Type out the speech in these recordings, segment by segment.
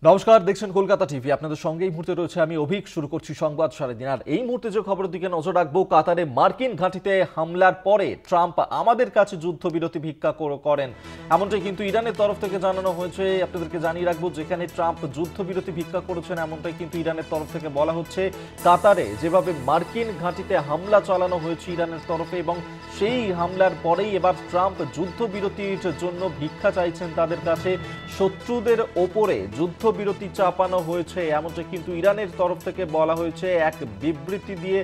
নমস্কার, দেখছেন কলকাতা টিভি। আপনাদের সঙ্গে এই মুহূর্তে রয়েছে আমি অভিক। শুরু করছি সংবাদ সারাদিন। আর এই মুহূর্তে যে খবরের দিকে নজর রাখবো, কাতারে মার্কিন ঘাঁটিতে হামলার পরে ট্রাম্প আমাদের কাছে যুদ্ধবিরতি ভিক্ষা করেন, এমনটাই কিন্তু ইরানের তরফ থেকে জানানো হয়েছে। আপনাদেরকে জানিয়ে রাখবো, যেখানে ট্রাম্প যুদ্ধবিরতি ভিক্ষা করেছেন, এমনটাই কিন্তু ইরানের তরফ থেকে বলা হচ্ছে। কাতারে যেভাবে মার্কিন ঘাঁটিতে হামলা চালানো হয়েছে ইরানের তরফে, এবং সেই হামলার পরেই এবার ট্রাম্প যুদ্ধবিরতির জন্য ভিক্ষা চাইছেন তাদের কাছে। শত্রুদের ওপরে যুদ্ধবিরতি চাপানো হয়েছে, এমনটা কিন্তু ইরানের তরফ থেকে বলা হয়েছে এক বিবৃতি দিয়ে।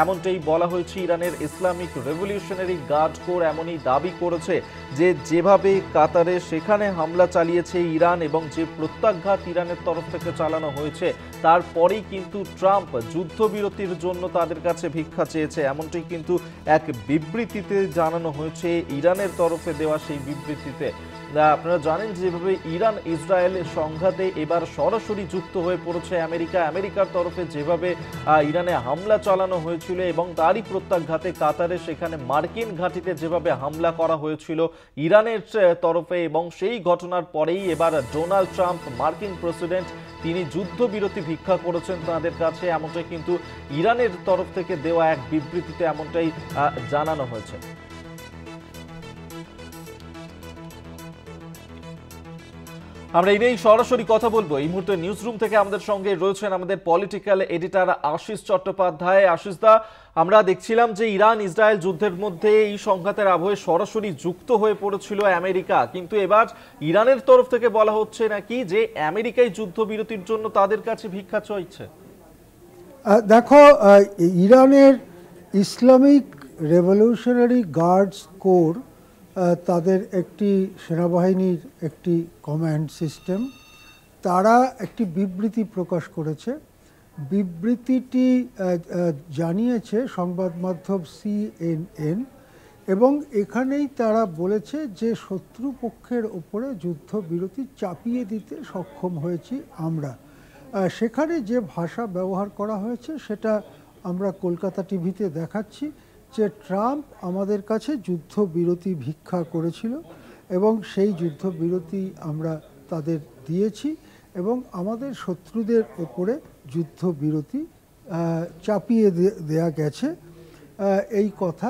এমনটাই বলা হয়েছে, ইরানের ইসলামিক রেভলিউশনারি গার্ড কোর এমনই দাবি করেছে যে যেভাবে কাতারে সেখানে হামলা চালিয়েছে ইরান এবং যে প্রত্যাঘাত ইরানের তরফ থেকে চালানো হয়েছে, তারপরেই কিন্তু ট্রাম্প যুদ্ধবিরতির জন্য তাদের কাছে ভিক্ষা চেয়েছে, এমনটাই কিন্তু এক বিবৃতিতে জানানো হয়েছে ইরানের তরফে দেওয়া সেই বিবৃতিতে। আপনারা জানেন যেভাবে ইরান ইসরায়েলের সংঘাতে এবার সরাসরি যুক্ত হয়ে পড়েছে আমেরিকার তরফে যেভাবে ইরানে হামলা চালানো হয়েছিল এবং তারই প্রত্যাঘাতে কাতারে সেখানে মার্কিন ঘাঁটিতে যেভাবে হামলা করা হয়েছিল ইরানের তরফে, এবং সেই ঘটনার পরেই এবার ডোনাল্ড ট্রাম্প, মার্কিন প্রেসিডেন্ট, তিনি যুদ্ধবিরতি ভিক্ষা করেছেন তাদের কাছে, এমনটাই কিন্তু ইরানের তরফ থেকে দেওয়া এক বিবৃতিতে এমনটাই জানানো হয়েছে। আমরা এই নিয়েই সরাসরি কথা বলবো। এই মুহূর্তে নিউজ রুম থেকে আমাদের সঙ্গে রয়েছেন আমাদের পলিটিক্যাল এডিটর আশিস চট্টোপাধ্যায়। আশিস দা, আমরা দেখছিলাম যে ইরান ইসরায়েল যুদ্ধের মধ্যে এই সংঘাতের আবহে সরাসরি যুক্ত হয়ে পড়েছিল আমেরিকা, কিন্তু এবার ইরানের তরফ থেকে বলা হচ্ছে নাকি যে আমেরিকাই যুদ্ধবিরতির জন্য তাদের কাছে ভিক্ষা চাইছে। দেখো, ইরানের ইসলামিক রেভলিউশনারি গার্ডস কোর, তাদের একটি সেনাবাহিনীর একটি কমান্ড সিস্টেম, তারা একটি বিবৃতি প্রকাশ করেছে। বিবৃতিটি জানিয়েছে সংবাদ মাধ্যম CNN, এবং এখানেই তারা বলেছে যে শত্রুপক্ষের ওপরে যুদ্ধবিরতি চাপিয়ে দিতে সক্ষম হয়েছি আমরা। সেখানে যে ভাষা ব্যবহার করা হয়েছে সেটা আমরা কলকাতা টিভিতে দেখাচ্ছি, যে ট্রাম্প আমাদের কাছে যুদ্ধবিরতি ভিক্ষা করেছিল এবং সেই যুদ্ধবিরতি আমরা তাদের দিয়েছি, এবং আমাদের শত্রুদের ওপরে যুদ্ধবিরতি চাপিয়ে দেয়া গেছে। এই কথা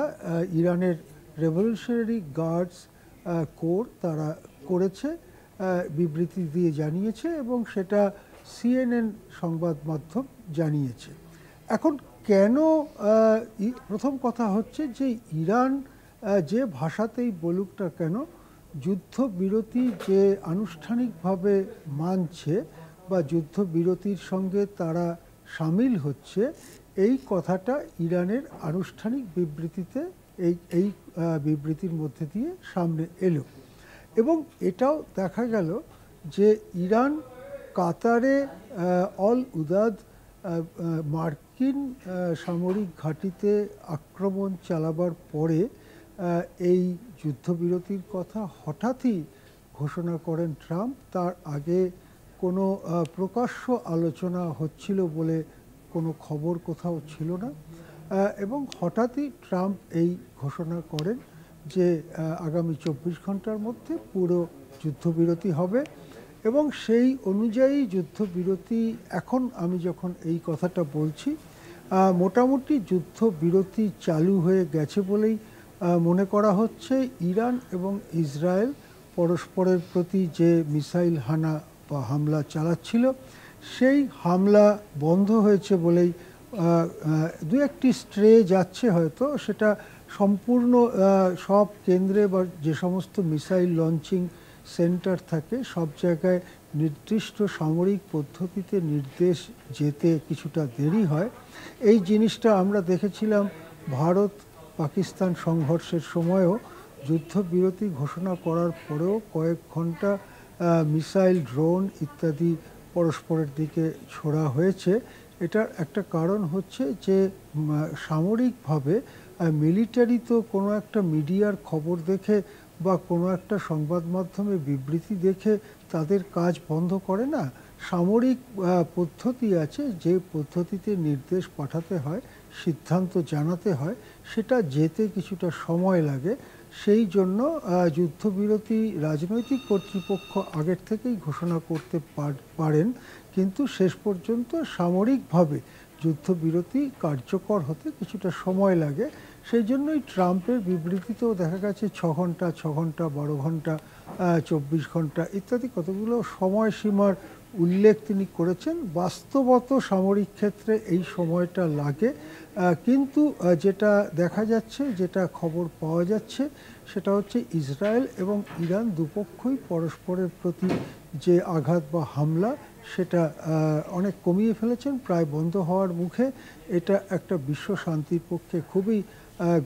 ইরানের রেভলিউশনারি গার্ডস কোর তারা করেছে, বিবৃতি দিয়ে জানিয়েছে, এবং সেটা CNN সংবাদ মাধ্যম জানিয়েছে। এখন কেন, প্রথম কথা হচ্ছে যে ইরান যে ভাষাতেই বলুক না কেন, যুদ্ধবিরতি যে আনুষ্ঠানিকভাবে মানছে বা যুদ্ধবিরতির সঙ্গে তারা সামিল হচ্ছে, এই কথাটা ইরানের আনুষ্ঠানিক বিবৃতিতে এই বিবৃতির মধ্যে দিয়ে সামনে এলো। এবং এটাও দেখা গেল যে ইরান কাতারে অল উদাদ মার্কিন সামরিক ঘাঁটিতে আক্রমণ চালাবার পরে এই যুদ্ধবিরতির কথা হঠাৎই ঘোষণা করেন ট্রাম্প। তার আগে কোনো প্রকাশ্য আলোচনা হচ্ছিল বলে কোনো খবর কোথাও ছিল না, এবং হঠাৎই ট্রাম্প এই ঘোষণা করেন যে আগামী 24 ঘন্টার মধ্যে পুরো যুদ্ধবিরতি হবে, এবং সেই অনুযায়ী যুদ্ধবিরতি, এখন আমি যখন এই কথাটা বলছি, মোটামুটি যুদ্ধবিরতি চালু হয়ে গেছে বলেই মনে করা হচ্ছে। ইরান এবং ইসরায়েল পরস্পরের প্রতি যে মিসাইল হামলা চালাচ্ছিল, সেই হামলা বন্ধ হয়েছে বলেই, দু একটি স্ট্রে যাচ্ছে হয়তো, সেটা সম্পূর্ণ সব কেন্দ্রে বা যে সমস্ত মিসাইল লঞ্চিং সেন্টার থাকে সব জায়গায় নির্দিষ্ট সামরিক পদ্ধতিতে নির্দেশ যেতে কিছুটা দেরি হয়। এই জিনিসটা আমরা দেখেছিলাম ভারত পাকিস্তান সংঘর্ষের সময়ও, যুদ্ধবিরতি ঘোষণা করার পরেও কয়েক ঘন্টা মিসাইল, ড্রোন ইত্যাদি পরস্পরের দিকে ছোড়া হয়েছে। এটার একটা কারণ হচ্ছে যে সামরিকভাবে মিলিটারি তো কোনো একটা মিডিয়ার খবর দেখে বা কোনো একটা সংবাদ মাধ্যমে বিবৃতি দেখে তাদের কাজ বন্ধ করে না। সামরিক পদ্ধতি আছে, যে পদ্ধতিতে নির্দেশ পাঠাতে হয়, সিদ্ধান্ত জানাতে হয়, সেটা যেতে কিছুটা সময় লাগে। সেই জন্য যুদ্ধবিরতি রাজনৈতিক কর্তৃপক্ষ আগের থেকেই ঘোষণা করতে পারেন, কিন্তু শেষ পর্যন্ত সামরিকভাবে যুদ্ধবিরতি কার্যকর হতে কিছুটা সময় লাগে। সেই জন্যই ট্রাম্পের বিবৃতিতেও দেখা গেছে 6 ঘন্টা, 6 ঘন্টা, 12 ঘন্টা, 24 ঘন্টা ইত্যাদি কতগুলো সময়সীমার উল্লেখ তিনি করেছেন। বাস্তবত সামরিক ক্ষেত্রে এই সময়টা লাগে, কিন্তু যেটা দেখা যাচ্ছে, যেটা খবর পাওয়া যাচ্ছে, সেটা হচ্ছে ইসরায়েল এবং ইরান দুপক্ষই পরস্পরের প্রতি যে আঘাত বা হামলা সেটা অনেক কমিয়ে ফেলেছেন, প্রায় বন্ধ হওয়ার মুখে। এটা একটা বিশ্ব শান্তির পক্ষে খুবই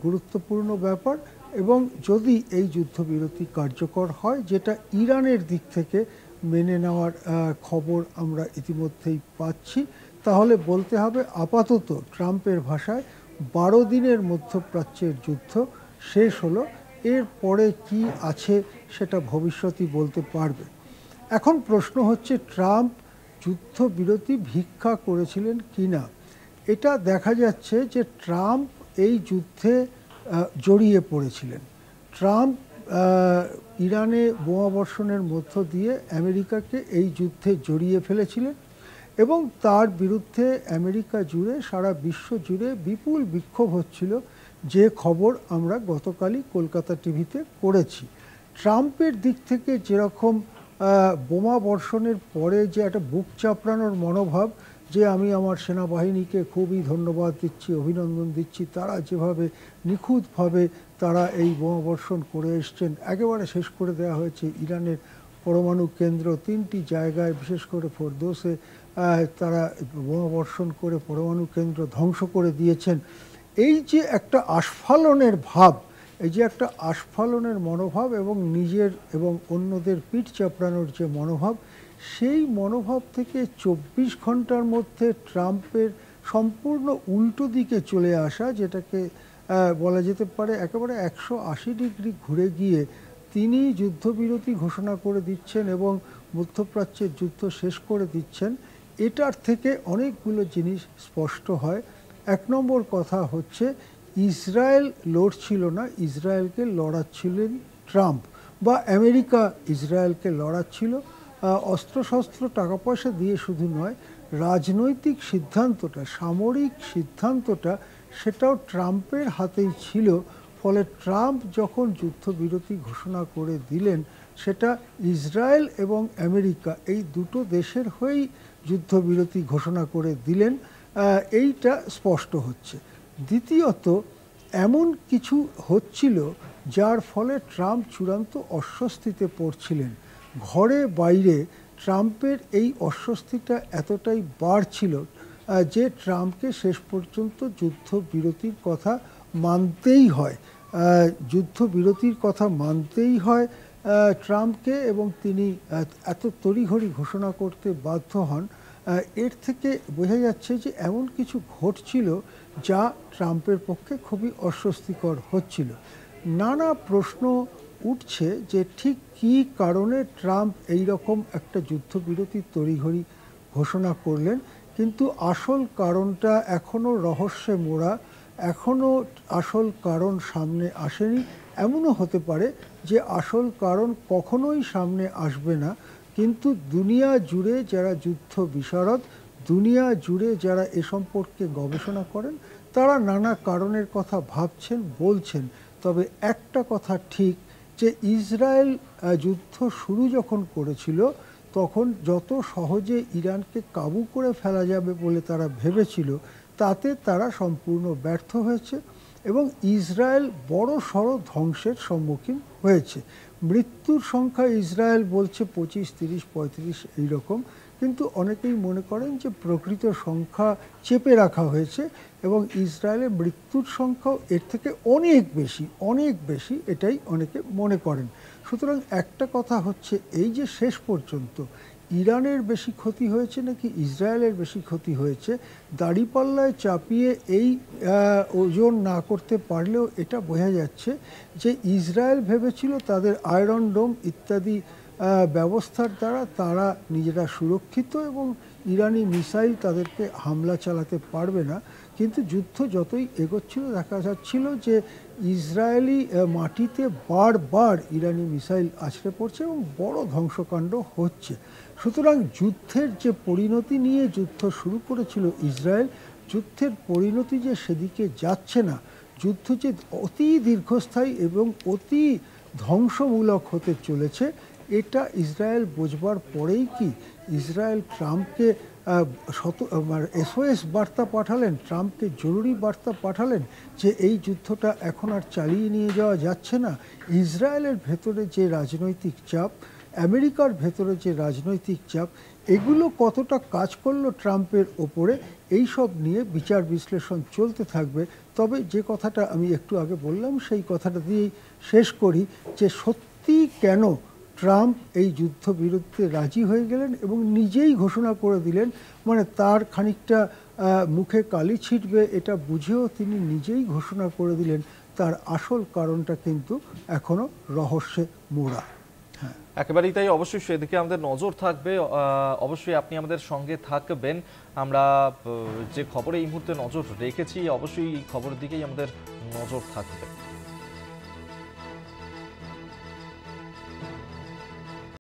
গুরুত্বপূর্ণ ব্যাপার। এবং যদি এই যুদ্ধবিরতি কার্যকর হয়, যেটা ইরানের দিক থেকে মেনে নেওয়ার খবর আমরা ইতিমধ্যেই পাচ্ছি, তাহলে বলতে হবে আপাতত ট্রাম্পের ভাষায় 12 দিনের মধ্যপ্রাচ্যের যুদ্ধ শেষ হলো। এর পরে কি আছে সেটা ভবিষ্যতই বলতে পারবে। এখন প্রশ্ন হচ্ছে, ট্রাম্প যুদ্ধবিরতি ভিক্ষা করেছিলেন কিনা। এটা দেখা যাচ্ছে যে ট্রাম্প এই যুদ্ধে জড়িয়ে পড়েছিলেন। ট্রাম্প ইরানে বোমাবর্ষণের মধ্য দিয়ে আমেরিকাকে এই যুদ্ধে জড়িয়ে ফেলেছিলেন এবং তার বিরুদ্ধে আমেরিকা জুড়ে, সারা বিশ্ব জুড়ে বিপুল বিক্ষোভ হচ্ছিল, যে খবর আমরা গতকালই কলকাতা টিভিতে করেছি। ট্রাম্পের দিক থেকে যেরকম বোমা বর্ষণের পরে যে একটা বুক চাপড়ানোর মনোভাব, যে আমি আমার সেনাবাহিনীকে খুবই ধন্যবাদ দিচ্ছি, অভিনন্দন দিচ্ছি, তারা যেভাবে নিখুঁতভাবে তারা এই বোমা বর্ষণ করে এসছেন, একেবারে শেষ করে দেওয়া হয়েছে ইরানের পরমাণু কেন্দ্র 3টি জায়গায়, বিশেষ করে ফোরদোসে তারা বোমা বর্ষণ করে পরমাণু কেন্দ্র ধ্বংস করে দিয়েছেন। এই যে একটা আস্ফালনের ভাব, এই যে একটা আস্ফালনের মনোভাব এবং নিজের এবং অন্যদের পিঠ চাপড়ানোর যে মনোভাব, সেই মনোভাব থেকে 24 ঘন্টার মধ্যে ট্রাম্পের সম্পূর্ণ উল্টো দিকে চলে আসা, যেটাকে বলা যেতে পারে একেবারে 180 ডিগ্রি ঘুরে গিয়ে তিনি যুদ্ধবিরতি ঘোষণা করে দিচ্ছেন এবং মধ্যপ্রাচ্যের যুদ্ধ শেষ করে দিচ্ছেন। এটার থেকে অনেকগুলো জিনিস স্পষ্ট হয়। 1 নম্বর কথা হচ্ছে, ইসরায়েল লড়ছিল না, ইসরায়েলকে লড়াচ্ছিলেন ট্রাম্প, বা আমেরিকা ইসরায়েলকে লড়াচ্ছিল। অস্ত্রশস্ত্র টাকা পয়সা দিয়ে শুধু নয়, রাজনৈতিক সিদ্ধান্তটা, সামরিক সিদ্ধান্তটা, সেটাও ট্রাম্পের হাতেই ছিল। ফলে ট্রাম্প যখন যুদ্ধবিরতি ঘোষণা করে দিলেন, সেটা ইসরায়েল এবং আমেরিকা এই দুটো দেশের হয়েই যুদ্ধবিরতি ঘোষণা করে দিলেন, এইটা স্পষ্ট হচ্ছে। দ্বিতীয়ত, এমন কিছু হচ্ছিল যার ফলে ট্রাম্প চূড়ান্ত অস্বস্তিতে পড়ছিলেন। ঘরে বাইরে ট্রাম্পের এই অস্বস্তিটা এতটাই বাড়ছিল যে ট্রাম্পকে শেষ পর্যন্ত যুদ্ধবিরতির কথা মানতেই হয়, যুদ্ধবিরতির কথা মানতেই হয় ট্রাম্পকে, এবং তিনি এত তড়িঘড়ি ঘোষণা করতে বাধ্য হন। এর থেকে বোঝা যাচ্ছে যে এমন কিছু ঘটছিল যা ট্রাম্পের পক্ষে খুবই অস্বস্তিকর হচ্ছিল। নানা প্রশ্ন উঠছে যে ঠিক কী কারণে ট্রাম্প এই রকম একটা যুদ্ধবিরতি তড়িঘড়ি ঘোষণা করলেন, কিন্তু আসল কারণটা এখনও রহস্যে মোড়া, এখনও আসল কারণ সামনে আসেনি। এমনও হতে পারে যে আসল কারণ কখনোই সামনে আসবে না, কিন্তু দুনিয়া জুড়ে যারা যুদ্ধ বিশারদ, দুনিয়া জুড়ে যারা এ সম্পর্কে গবেষণা করেন, তারা নানা কারণের কথা ভাবছেন, বলছেন। তবে একটা কথা ঠিক, যে ইসরায়েল যুদ্ধ শুরু যখন করেছিল, তখন যত সহজে ইরানকে কাবু করে ফেলা যাবে বলে তারা ভেবেছিল, তাতে তারা সম্পূর্ণ ব্যর্থ হয়েছে এবং ইসরায়েল বড় সড় ধ্বংসের সম্মুখীন হয়েছে। মৃত্যুর সংখ্যা ইসরায়েল বলছে 25, 30, 35 এইরকম, কিন্তু অনেকেই মনে করেন যে প্রকৃত সংখ্যা চেপে রাখা হয়েছে এবং ইসরায়েলের মৃত্যুর সংখ্যাও এর থেকে অনেক বেশি, অনেক বেশি, এটাই অনেকে মনে করেন। সুতরাং একটা কথা হচ্ছে, এই যে শেষ পর্যন্ত ইরানের বেশি ক্ষতি হয়েছে নাকি ইসরায়েলের বেশি ক্ষতি হয়েছে, দাড়িপাল্লায় চাপিয়ে এই ওজন না করতে পারলেও এটা বোঝা যাচ্ছে যে ইসরায়েল ভেবেছিল তাদের আয়রন ডোম ইত্যাদি ব্যবস্থার দ্বারা তারা নিজেরা সুরক্ষিত এবং ইরানি মিসাইল তাদেরকে হামলা চালাতে পারবে না। কিন্তু যুদ্ধ যতই এগোচ্ছিল দেখা যাচ্ছিল যে ইসরায়েলি মাটিতে বারবার ইরানি মিসাইল আছড়ে পড়ছে এবং বড় ধ্বংসকাণ্ড হচ্ছে। সুতরাং যুদ্ধের যে পরিণতি নিয়ে যুদ্ধ শুরু করেছিল ইসরায়েল, যুদ্ধের পরিণতি যে সেদিকে যাচ্ছে না, যুদ্ধ যে অতি দীর্ঘস্থায়ী এবং অতি ধ্বংসমূলক হতে চলেছে, এটা ইসরায়েল বুঝবার পরেই কি ইসরায়েল ট্রাম্পকে SOS বার্তা পাঠালেন, ট্রাম্পকে জরুরি বার্তা পাঠালেন যে এই যুদ্ধটা এখন আর চালিয়ে নিয়ে যাওয়া যাচ্ছে না। ইসরায়েলের ভেতরে যে রাজনৈতিক চাপ, আমেরিকার ভেতরে যে রাজনৈতিক চাপ, এগুলো কতটা কাজ করলো ট্রাম্পের ওপরে, এই সব নিয়ে বিচার বিশ্লেষণ চলতে থাকবে। তবে যে কথাটা আমি একটু আগে বললাম সেই কথাটা দিয়েই শেষ করি, যে সত্যি কেন ট্রাম্প এই যুদ্ধবিরতিতে রাজি হয়ে গেলেন এবং নিজেই ঘোষণা করে দিলেন, মানে তার খানিকটা মুখে কালি ছিটবে এটা বুঝেও তিনি নিজেই ঘোষণা করে দিলেন, তার আসল কারণটা কিন্তু এখনো রহস্যে মোড়া। একেবারেই তাই, অবশ্যই সেদিকে আমাদের নজর থাকবে। অবশ্যই আপনি আমাদের সঙ্গে থাকবেন। আমরা যে খবরে এই মুহূর্তে নজর রেখেছি, অবশ্যই এই খবরের দিকেই আমাদের নজর থাকবে।